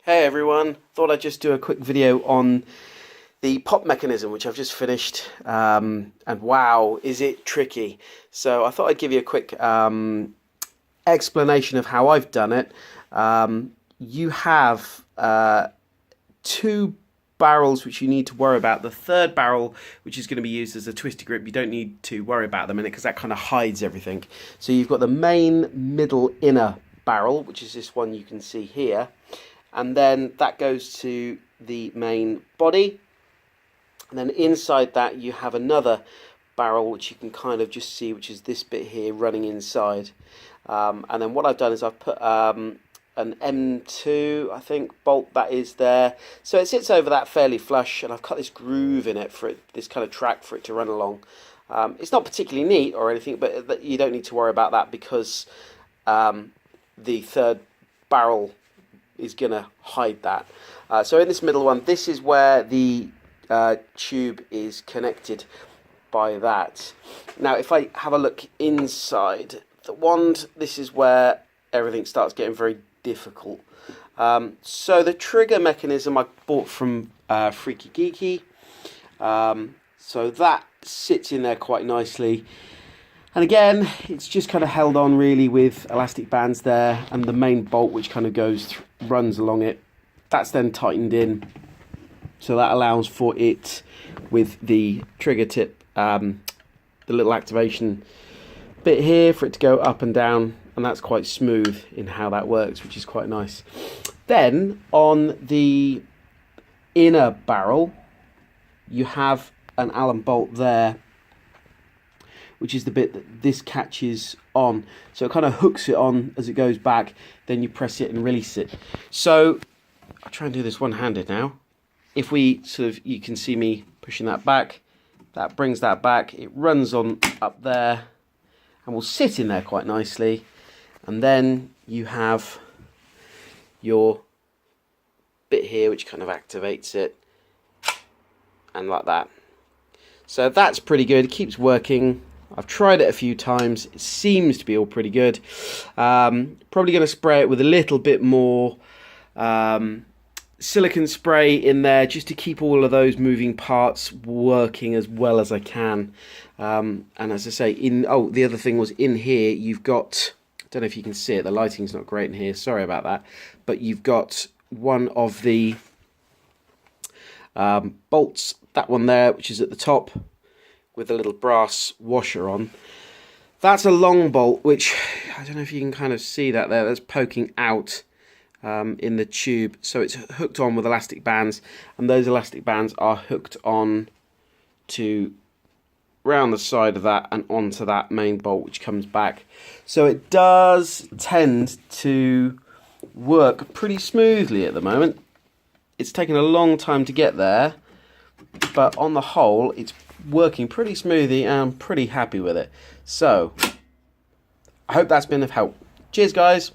Hey everyone, thought I'd just do a quick video on the pop mechanism which I've just finished, and wow, is it tricky. So I thought I'd give you a quick explanation of how I've done it. You have two barrels which you need to worry about. The third barrel, which is going to be used as a twisty grip, you don't need to worry about them in it because that kind of hides everything. So you've got the main middle inner barrel, which is this one you can see here. And then that goes to the main body, and then inside that you have another barrel which you can kind of just see, which is this bit here running inside. And then what I've done is I've put an M2, I think, bolt that is there, so it sits over that fairly flush, and I've cut this groove in it for it, this kind of track for it to run along. It's not particularly neat or anything, but you don't need to worry about that because the third barrel is going to hide that. So in this middle one, this is where the tube is connected by that. Now if I have a look inside the wand, this is where everything starts getting very difficult. So the trigger mechanism I bought from Freaky Geeky, so that sits in there quite nicely. And again, it's just kind of held on really with elastic bands there, and the main bolt which kind of runs along it, that's then tightened in. So that allows for it with the trigger tip, the little activation bit here for it to go up and down, and that's quite smooth in how that works, which is quite nice. Then on the inner barrel, you have an Allen bolt there, which is the bit that this catches on. So it kind of hooks it on as it goes back, then you press it and release it. So I'll try and do this one-handed now. If we sort of, you can see me pushing that back, that brings that back, it runs on up there and will sit in there quite nicely. And then you have your bit here which kind of activates it, and like that. So that's pretty good, it keeps working. I've tried it a few times, it seems to be all pretty good. Probably going to spray it with a little bit more silicone spray in there just to keep all of those moving parts working as well as I can. And as I say, the other thing was in here you've got, I don't know if you can see it, the lighting's not great in here, sorry about that, but you've got one of the bolts, that one there, which is at the top, with a little brass washer on. That's a long bolt, which I don't know if you can kind of see that there, that's poking out in the tube. So it's hooked on with elastic bands, and those elastic bands are hooked on to round the side of that and onto that main bolt which comes back. So it does tend to work pretty smoothly at the moment. It's taken a long time to get there, but on the whole it's working pretty smoothly and I'm pretty happy with it. So I hope that's been of help. Cheers guys.